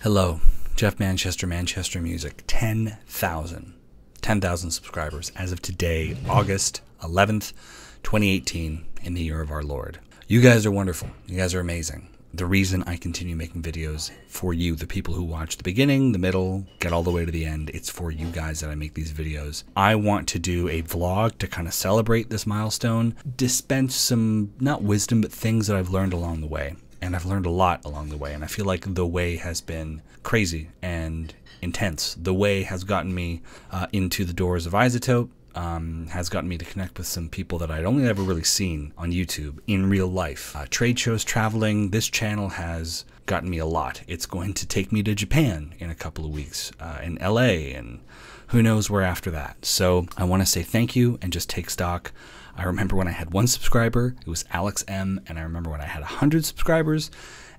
Hello, Jeff Manchester, Manchester Music. 10,000 subscribers as of today, August 11th, 2018, in the year of our Lord. You guys are wonderful. You guys are amazing. The reason I continue making videos for you, the people who watch the beginning, the middle, get all the way to the end, it's for you guys that I make these videos. I want to do a vlog to kind of celebrate this milestone, dispense some, not wisdom, but things that I've learned along the way. And I've learned a lot along the way, and I feel like the way has been crazy and intense. The way has gotten me into the doors of iZotope, has gotten me to connect with some people that I'd only ever really seen on YouTube in real life. Trade shows, traveling, this channel has gotten me a lot. It's going to take me to Japan in a couple of weeks, in LA, and who knows where after that. So I want to say thank you and just take stock. I remember when I had 1 subscriber, it was Alex M, and I remember when I had 100 subscribers,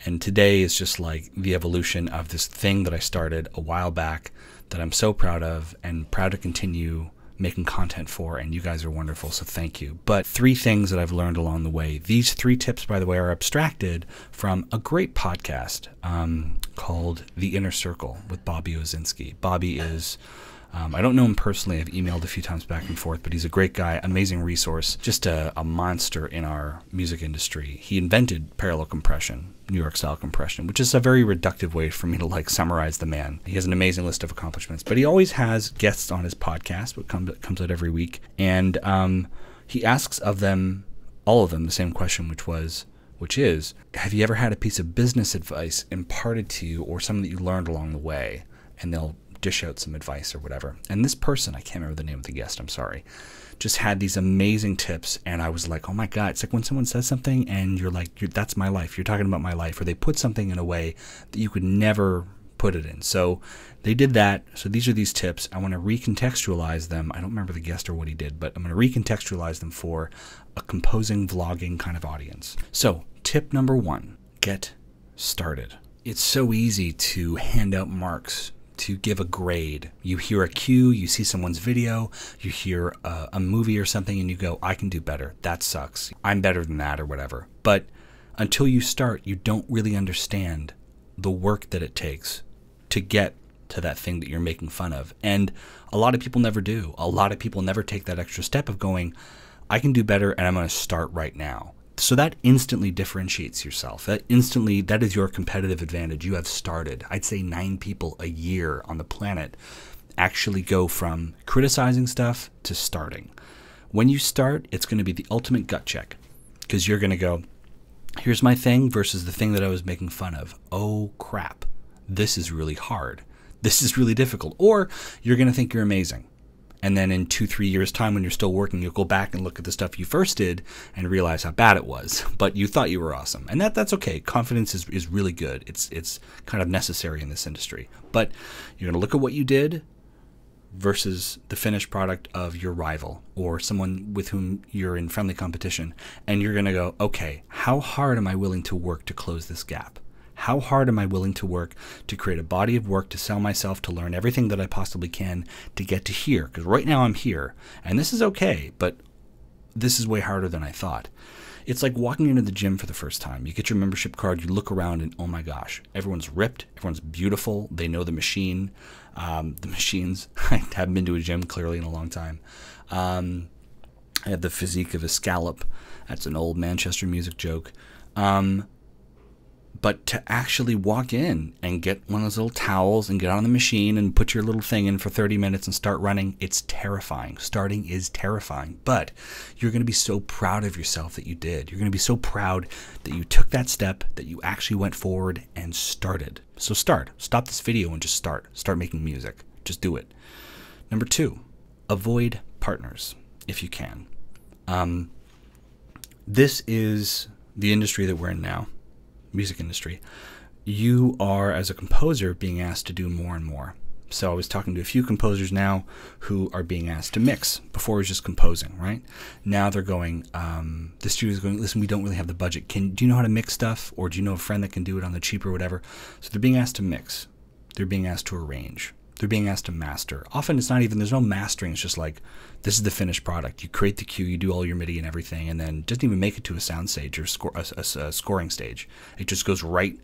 and today is just like the evolution of this thing that I started a while back that I'm so proud of and proud to continue making content for, and you guys are wonderful, so thank you. But 3 things that I've learned along the way. These 3 tips, by the way, are abstracted from a great podcast called The Inner Circle with Bobby Owsinski. Bobby is... I don't know him personally. I've emailed a few times back and forth, but he's a great guy, amazing resource, just a monster in our music industry. He invented parallel compression, New York style compression, which is a very reductive way for me to like summarize the man. He has an amazing list of accomplishments, but he always has guests on his podcast, which comes out every week, and he asks of them, all of them, the same question, which is, have you ever had a piece of business advice imparted to you or something that you learned along the way? And they'll dish out some advice or whatever. And this person, I can't remember the name of the guest, I'm sorry, just had these amazing tips, and I was like, oh my God, it's like when someone says something and you're like, that's my life, you're talking about my life, or they put something in a way that you could never put it in. So they did that. So these are these tips. I want to recontextualize them. I don't remember the guest or what he did, but I'm going to recontextualize them for a composing, vlogging kind of audience. So tip number 1, get started. It's so easy to hand out marks, to give a grade. You hear a cue, you see someone's video, you hear a movie or something, and you go, I can do better. That sucks. I'm better than that, or whatever. But until you start, you don't really understand the work that it takes to get to that thing that you're making fun of. And a lot of people never do. A lot of people never take that extra step of going, I can do better, and I'm going to start right now. So that instantly differentiates yourself. That is your competitive advantage. You have started. I'd say 9 people a year on the planet actually go from criticizing stuff to starting. When you start, it's going to be the ultimate gut check, because you're going to go, here's my thing versus the thing that I was making fun of. Oh crap, this is really hard. This is really difficult. Or you're going to think you're amazing. And then in 2-3 years' time, when you're still working, you'll go back and look at the stuff you first did and realize how bad it was. But you thought you were awesome. And that's okay. Confidence is really good. It's kind of necessary in this industry. But you're going to look at what you did versus the finished product of your rival or someone with whom you're in friendly competition. And you're going to go, okay, how hard am I willing to work to close this gap? How hard am I willing to work to create a body of work, to sell myself, to learn everything that I possibly can to get to here? Because right now I'm here, and this is okay, but this is way harder than I thought. It's like walking into the gym for the first time. You get your membership card, you look around, and oh my gosh, everyone's ripped, everyone's beautiful, they know the machine. The machines, I haven't been to a gym clearly in a long time. I have the physique of a scallop. That's an old Manchester Music joke. But to actually walk in and get one of those little towels and get on the machine and put your little thing in for 30 minutes and start running, it's terrifying. Starting is terrifying. But you're going to be so proud of yourself that you did. You're going to be so proud that you took that step, that you actually went forward and started. So start. Stop this video and just start. Start making music. Just do it. Number 2, avoid partners if you can. This is the industry that we're in now. Music industry. You are, as a composer, being asked to do more and more. So I was talking to a few composers now who are being asked to mix. Before it was just composing, right? Now they're going, the studio's going, listen, we don't really have the budget. Do you know how to mix stuff? Or do you know a friend that can do it on the cheap or whatever? So they're being asked to mix. They're being asked to arrange. They're being asked to master. Often it's not even, there's no mastering. It's just like, this is the finished product. You create the cue, you do all your MIDI and everything, and then it doesn't even make it to a sound stage or a scoring stage. It just goes right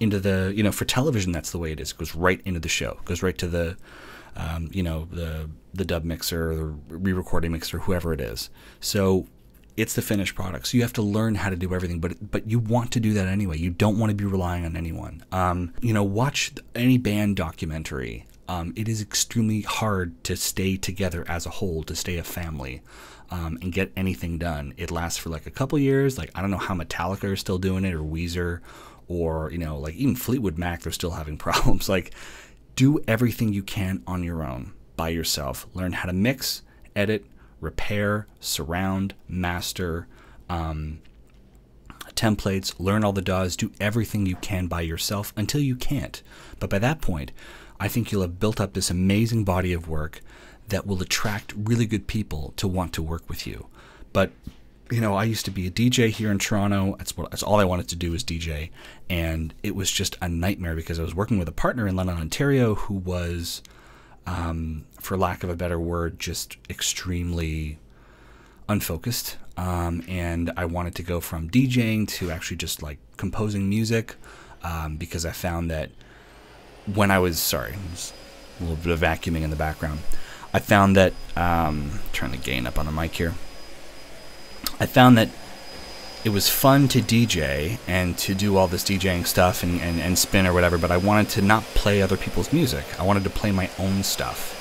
into the, you know, for television, that's the way it is. It goes right into the show. It goes right to the, you know, the dub mixer, or the re-recording mixer, whoever it is. So it's the finished product. So you have to learn how to do everything, but you want to do that anyway. You don't want to be relying on anyone. You know, watch any band documentary. It is extremely hard to stay together as a whole, to stay a family, and get anything done. It lasts for like a couple years. Like, I don't know how Metallica are still doing it, or Weezer, or, you know, like even Fleetwood Mac, they're still having problems. Like, do everything you can on your own, by yourself. Learn how to mix, edit, repair, surround, master, templates, learn all the DAWs, do everything you can by yourself until you can't. But by that point, I think you'll have built up this amazing body of work that will attract really good people to want to work with you. But, you know, I used to be a DJ here in Toronto. That's all I wanted to do was DJ. And it was just a nightmare because I was working with a partner in London, Ontario, who was, for lack of a better word, just extremely unfocused. And I wanted to go from DJing to actually just like composing music, because I found that when I was, sorry, there's a little bit of vacuuming in the background. I found that, turn the gain up on the mic here. I found that it was fun to DJ and to do all this DJing stuff and spin or whatever, but I wanted to not play other people's music. I wanted to play my own stuff.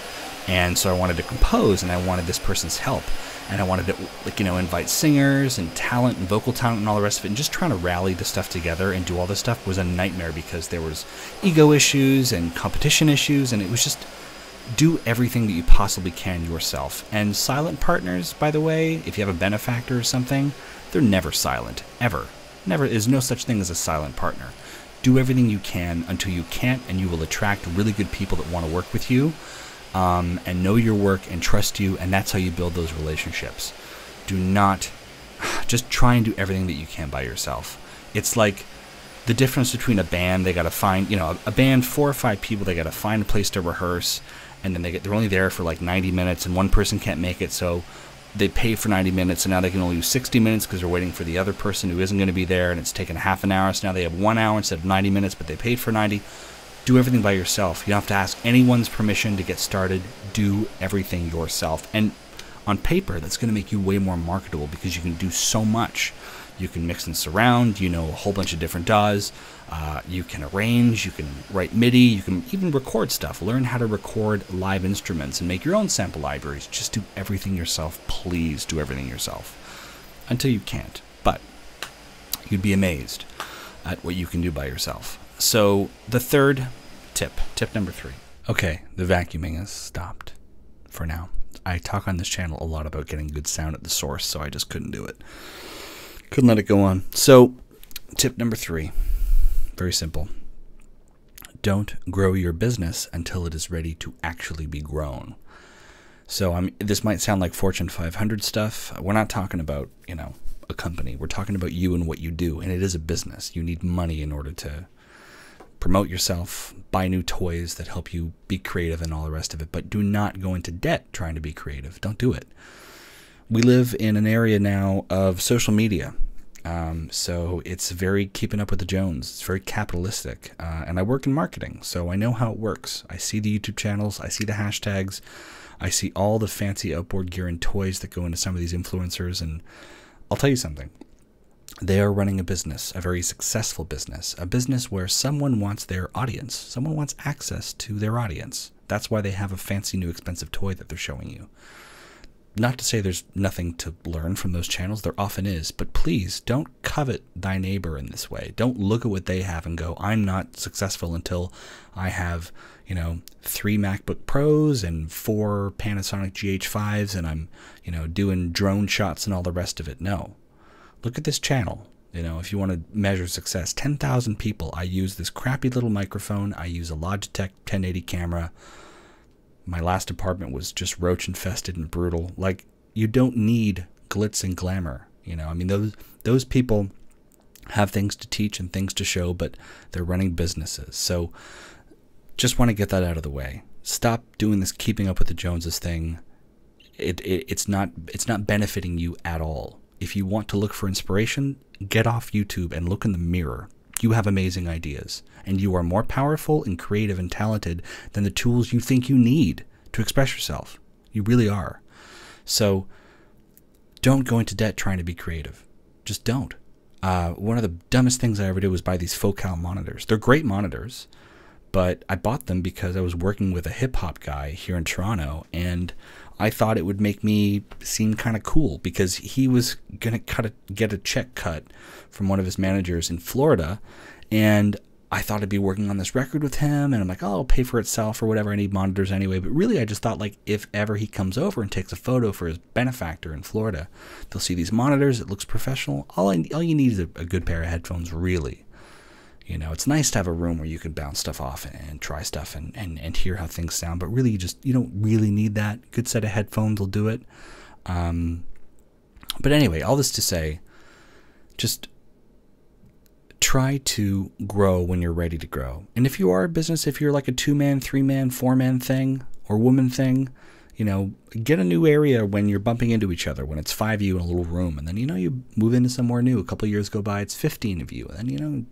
And so I wanted to compose, and I wanted this person's help. And I wanted to, like, you know, invite singers and talent and vocal talent and all the rest of it. And just trying to rally the stuff together and do all this stuff was a nightmare because there was ego issues and competition issues, and it was just do everything that you possibly can yourself. And silent partners, by the way, if you have a benefactor or something, they're never silent, ever. Never. There's no such thing as a silent partner. Do everything you can until you can't, and you will attract really good people that want to work with you, and know your work and trust you, and that's how you build those relationships. Do not just try and do everything that you can by yourself. It's like the difference between a band. They got to find, you know, a band, 4 or 5 people, they got to find a place to rehearse, and then they're only there for like 90 minutes, and one person can't make it, so they pay for 90 minutes, and now they can only use 60 minutes because they're waiting for the other person who isn't going to be there, and it's taken half an hour, so now they have 1 hour instead of 90 minutes, but they paid for 90. Do everything by yourself. You don't have to ask anyone's permission to get started. Do everything yourself. And on paper, that's going to make you way more marketable because you can do so much. You can mix and surround, you know, a whole bunch of different DAWs. You can arrange, you can write MIDI, you can even record stuff. Learn how to record live instruments and make your own sample libraries. Just do everything yourself. Please do everything yourself. Until you can't. But you'd be amazed at what you can do by yourself. So the third tip number 3. Okay, the vacuuming has stopped for now. I talk on this channel a lot about getting good sound at the source, so I just couldn't do it. Couldn't let it go on. So tip number 3, very simple. Don't grow your business until it is ready to actually be grown. So this might sound like Fortune 500 stuff. We're not talking about, you know, a company. We're talking about you and what you do, and it is a business. You need money in order to promote yourself, buy new toys that help you be creative and all the rest of it, but do not go into debt trying to be creative. Don't do it. We live in an area now of social media, so it's very keeping up with the Jones. It's very capitalistic, and I work in marketing, so I know how it works. I see the YouTube channels, I see the hashtags, I see all the fancy outboard gear and toys that go into some of these influencers, and I'll tell you something. They are running a business, a very successful business, a business where someone wants their audience. Someone wants access to their audience. That's why they have a fancy new expensive toy that they're showing you. Not to say there's nothing to learn from those channels. There often is. But please don't covet thy neighbor in this way. Don't look at what they have and go, I'm not successful until I have, you know, 3 MacBook Pros and 4 Panasonic GH5s and I'm, you know, doing drone shots and all the rest of it. No. Look at this channel. You know, if you want to measure success, 10,000 people. I use this crappy little microphone. I use a Logitech 1080 camera. My last apartment was just roach infested and brutal. Like, you don't need glitz and glamour. You know, I mean, those people have things to teach and things to show, but they're running businesses. So just want to get that out of the way. Stop doing this keeping up with the Joneses thing. It's not benefiting you at all. If you want to look for inspiration, get off YouTube and look in the mirror. You have amazing ideas, and you are more powerful and creative and talented than the tools you think you need to express yourself. You really are. So don't go into debt trying to be creative. Just don't. One of the dumbest things I ever did was buy these Focal monitors. They're great monitors, but I bought them because I was working with a hip-hop guy here in Toronto, and I thought it would make me seem kind of cool because he was going to get a check cut from one of his managers in Florida, and I thought I'd be working on this record with him, and I'm like, oh, it'll pay for itself or whatever. I need monitors anyway. But really, I just thought, like, if ever he comes over and takes a photo for his benefactor in Florida, they'll see these monitors. It looks professional. All you need is a good pair of headphones, really. You know, it's nice to have a room where you can bounce stuff off and try stuff and hear how things sound. But really, you don't really need that. Good set of headphones will do it. But anyway, all this to say, just try to grow when you're ready to grow. And if you are a business, if you're like a 2-man, 3-man, 4-man thing or woman thing, you know, get a new area when you're bumping into each other, when it's 5 of you in a little room. And then, you know, you move into somewhere new. A couple of years go by, it's 15 of you. And then, you know,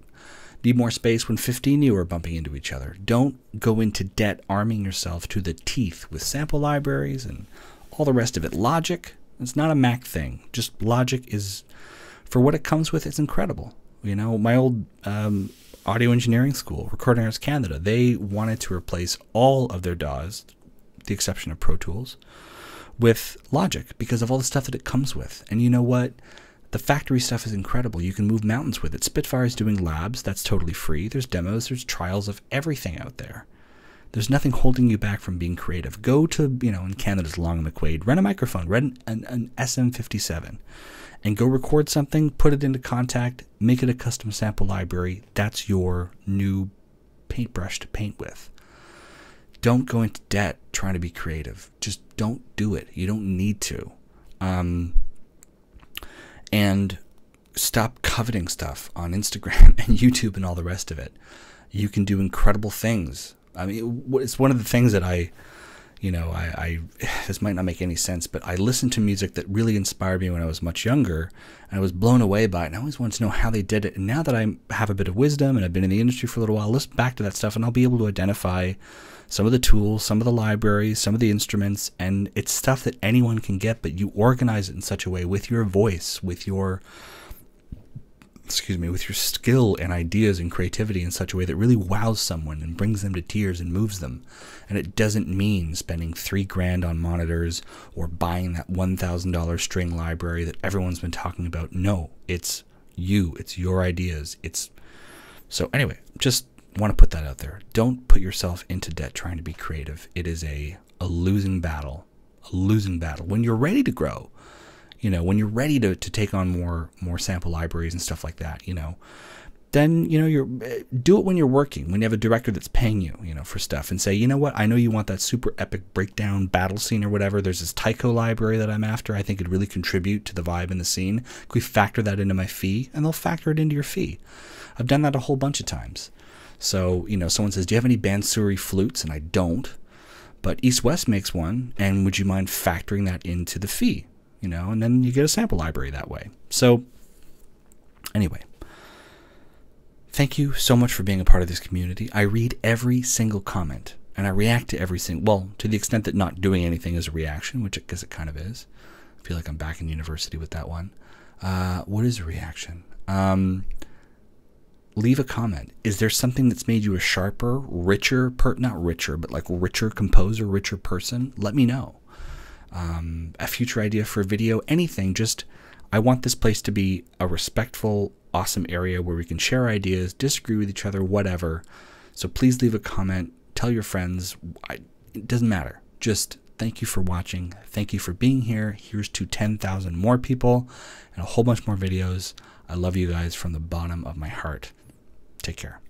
need more space when 15 of you are bumping into each other. Don't go into debt arming yourself to the teeth with sample libraries and all the rest of it. Logic, it's not a Mac thing. Just Logic is, for what it comes with, it's incredible. You know, my old audio engineering school, Recording Arts Canada, they wanted to replace all of their DAWs, with the exception of Pro Tools, with Logic because of all the stuff that it comes with. And you know what? The factory stuff is incredible. You can move mountains with it. Spitfire is doing labs. That's totally free. There's demos. There's trials of everything out there. There's nothing holding you back from being creative. Go to, you know, in Canada's Long and McQuaid, rent a microphone, rent an SM57, and go record something, put it into Kontakt, make it a custom sample library. That's your new paintbrush to paint with. Don't go into debt trying to be creative. Just don't do it. You don't need to. And stop coveting stuff on Instagram and YouTube and all the rest of it. You can do incredible things. I mean, it's one of the things that I this might not make any sense, but I listened to music that really inspired me when I was much younger, and I was blown away by it, and I always wanted to know how they did it. And now that I have a bit of wisdom and I've been in the industry for a little while, I'll listen back to that stuff and I'll be able to identify some of the tools, some of the libraries, some of the instruments, and it's stuff that anyone can get, but you organize it in such a way with your voice, with your skill and ideas and creativity in such a way that really wows someone and brings them to tears and moves them. And it doesn't mean spending $3,000 on monitors or buying that $1,000 string library that everyone's been talking about. No, it's you. It's your ideas. So anyway, just want to put that out there. Don't put yourself into debt trying to be creative. It is a losing battle. A losing battle. When you're ready to grow, you know, when you're ready to take on more sample libraries and stuff like that, you know, then, you know, do it when you're working, when you have a director that's paying you, you know, for stuff, and say, you know what, I know you want that super epic breakdown battle scene or whatever. There's this Tycho library that I'm after. I think it'd really contribute to the vibe in the scene. Can we factor that into my fee? And they'll factor it into your fee. I've done that a whole bunch of times. So, you know, someone says, do you have any Bansuri flutes? And I don't, but East West makes one. And would you mind factoring that into the fee? You know, and then you get a sample library that way. So anyway, thank you so much for being a part of this community. I read every single comment and I react to every single, well, to the extent that not doing anything is a reaction, which I guess it kind of is. I feel like I'm back in university with that one. What is a reaction? Leave a comment. Is there something that's made you a sharper, richer, not richer, but like richer composer, richer person? Let me know. A future idea for a video, anything. Just, I want this place to be a respectful, awesome area where we can share ideas, disagree with each other, whatever. So please leave a comment, tell your friends. It doesn't matter. Just thank you for watching. Thank you for being here. Here's to 10,000 more people and a whole bunch more videos. I love you guys from the bottom of my heart. Take care.